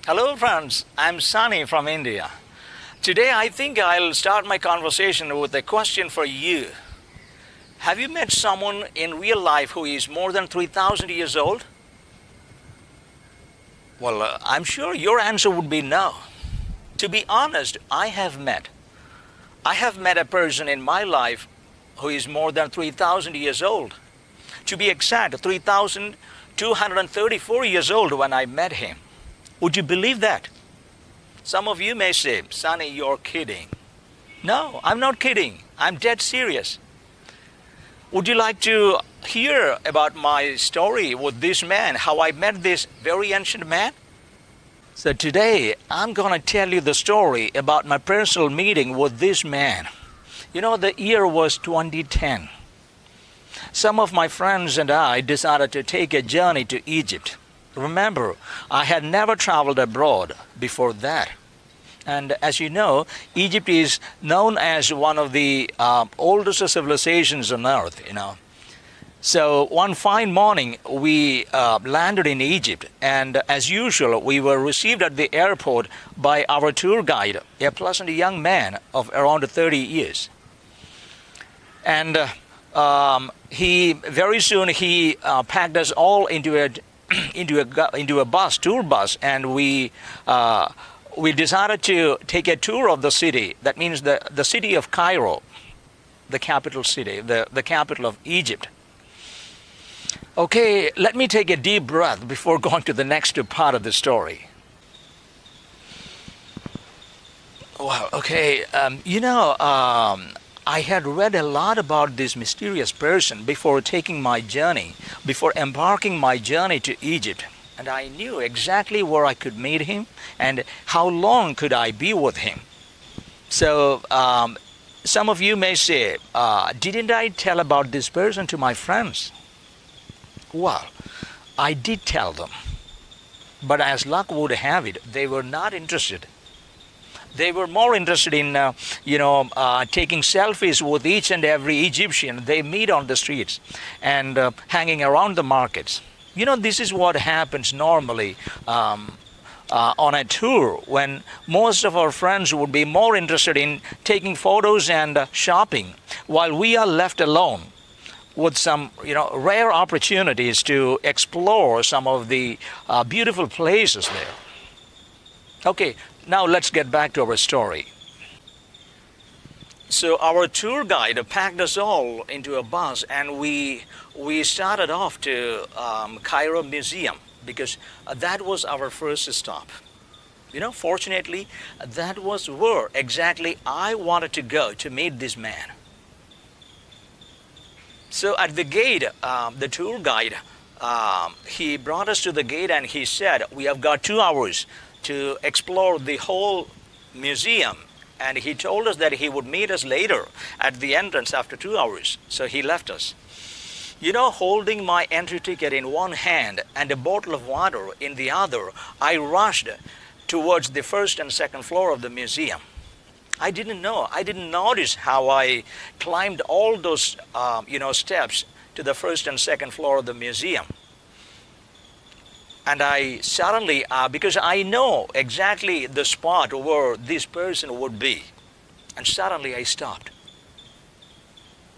Hello friends, I'm Sunny from India. Today I think I'll start my conversation with a question for you. Have you met someone in real life who is more than 3,000 years old? Well, I'm sure your answer would be no. To be honest, I have met a person in my life who is more than 3,000 years old. To be exact, 3,234 years old when I met him. Would you believe that? Some of you may say, Sonny, you're kidding. No, I'm not kidding. I'm dead serious. Would you like to hear about my story with this man, how I met this very ancient man? So today, I'm going to tell you the story about my personal meeting with this man. You know, the year was 2010. Some of my friends and I decided to take a journey to Egypt. Remember, I had never traveled abroad before that. And as you know, Egypt is known as one of the oldest civilizations on earth, So one fine morning, we landed in Egypt. And as usual, we were received at the airport by our tour guide, a pleasant young man of around 30 years. And very soon he packed us all into a tour bus, and we decided to take a tour of the city. That means the city of Cairo, the capital city, the capital of Egypt. Okay, let me take a deep breath before going to the next part of the story. Well, okay, I had read a lot about this mysterious person before embarking my journey to Egypt. And I knew exactly where I could meet him and how long could I be with him. So some of you may say, didn't I tell about this person to my friends? Well, I did tell them. But as luck would have it, they were not interested. They were more interested in, taking selfies with each and every Egyptian they meet on the streets and hanging around the markets. This is what happens normally on a tour, when most of our friends would be more interested in taking photos and shopping, while we are left alone with some, rare opportunities to explore some of the beautiful places there. Okay. Now let's get back to our story. So our tour guide packed us all into a bus, and we started off to Cairo Museum, because that was our first stop. Fortunately, that was where exactly I wanted to go to meet this man. So at the gate, the tour guide, he brought us to the gate and he said, we have got 2 hours to explore the whole museum, and he told us that he would meet us later at the entrance after 2 hours. So he left us. Holding my entry ticket in one hand and a bottle of water in the other, I rushed towards the first and second floor of the museum. I didn't notice how I climbed all those steps to the first and second floor of the museum. And I suddenly, because I know exactly the spot where this person would be, and suddenly I stopped.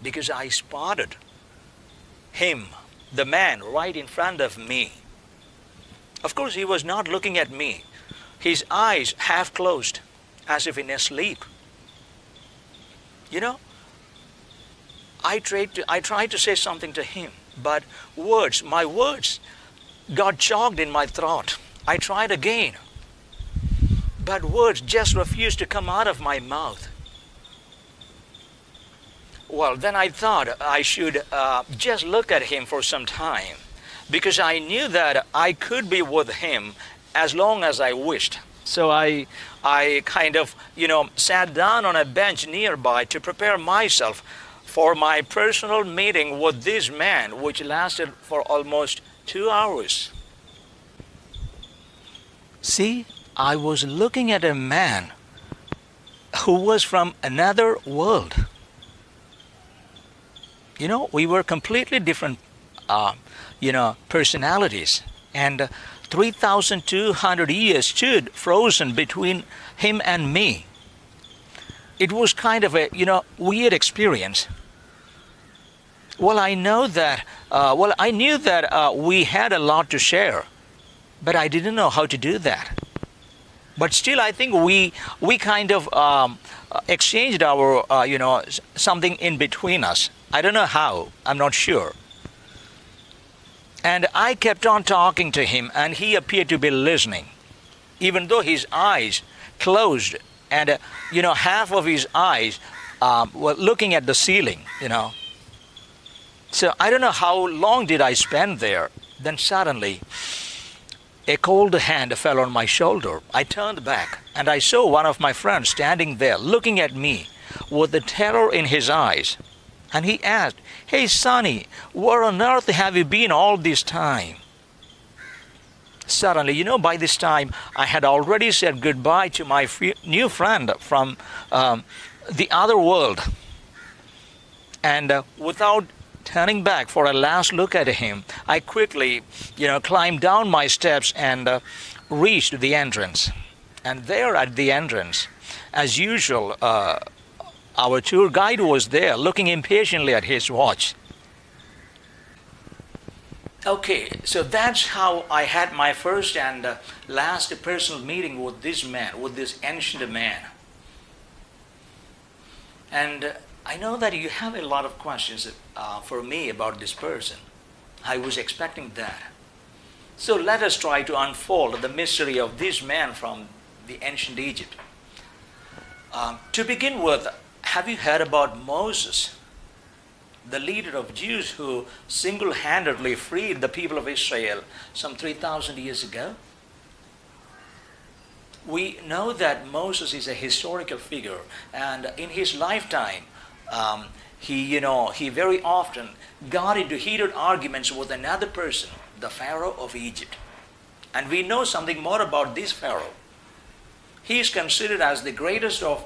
Because I spotted him, the man, right in front of me. Of course, he was not looking at me. His eyes half closed, as if in a sleep. I tried to say something to him, but my words, got choked in my throat. I tried again, but words just refused to come out of my mouth. Well, then I thought I should just look at him for some time, because I knew that I could be with him as long as I wished. So I kind of, sat down on a bench nearby to prepare myself for my personal meeting with this man, which lasted for almost 2 hours. See, I was looking at a man who was from another world. We were completely different, personalities. And 3,200 years stood frozen between him and me. It was kind of a, weird experience. Well, I know that, I knew that we had a lot to share, but I didn't know how to do that. But still, I think we kind of exchanged our, something in between us. I don't know how, I'm not sure. And I kept on talking to him, and he appeared to be listening, even though his eyes closed, and half of his eyes were looking at the ceiling. So I don't know how long did I spend there. Then suddenly, a cold hand fell on my shoulder. I turned back, and I saw one of my friends standing there, looking at me with the terror in his eyes. And he asked, "Hey, Sonny, where on earth have you been all this time?" Suddenly, by this time, I had already said goodbye to my new friend from the other world. And without turning back for a last look at him, I quickly, climbed down my steps and reached the entrance. And there at the entrance, as usual, our tour guide was there, looking impatiently at his watch. Okay, so that's how I had my first and last personal meeting with this man, with this ancient man. And I know that you have a lot of questions for me about this person. I was expecting that. So let us try to unfold the mystery of this man from the ancient Egypt. To begin with, have you heard about Moses, the leader of Jews who single-handedly freed the people of Israel some 3,000 years ago? We know that Moses is a historical figure, and in his lifetime, he very often got into heated arguments with another person, the Pharaoh of Egypt. And we know something more about this Pharaoh. He is considered as the greatest of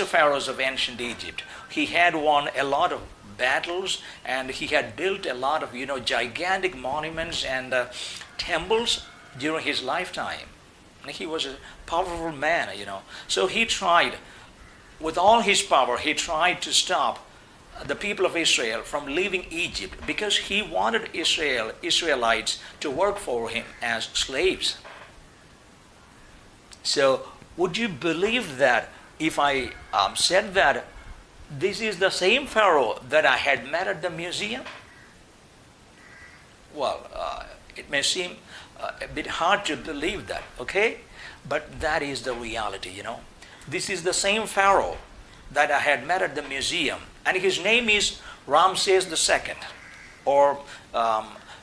pharaohs of ancient Egypt. He had won a lot of battles, and he had built a lot of gigantic monuments and temples during his lifetime. And he was a powerful man. So he tried, with all his power, he tried to stop the people of Israel from leaving Egypt, because he wanted Israelites to work for him as slaves. So would you believe that if I said that this is the same Pharaoh that I had met at the museum? Well, it may seem a bit hard to believe that, okay? But that is the reality, This is the same Pharaoh that I had met at the museum, and his name is Ramses II, or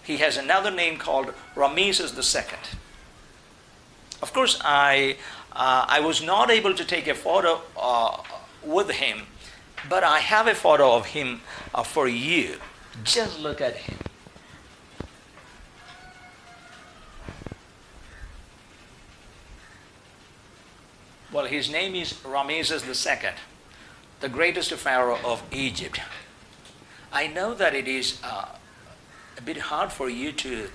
he has another name called Ramses II. Of course, I was not able to take a photo with him, but I have a photo of him for you. Just look at him. Well, his name is Ramses II, the greatest pharaoh of Egypt. I know that it is a bit hard for you to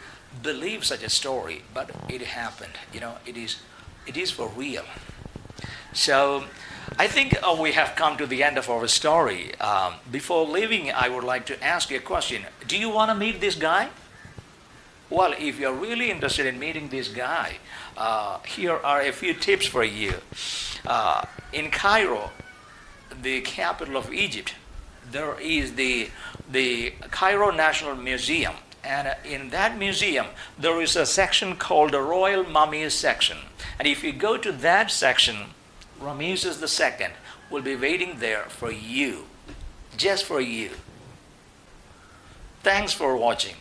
believe such a story, but it happened. It is for real. So I think we have come to the end of our story. Before leaving, I would like to ask you a question. Do you want to meet this guy? Well, if you're really interested in meeting this guy, here are a few tips for you. In Cairo, the capital of Egypt, there is the Cairo National Museum. And in that museum, there is a section called the Royal Mummies section. And if you go to that section, Ramses II will be waiting there for you, just for you. Thanks for watching.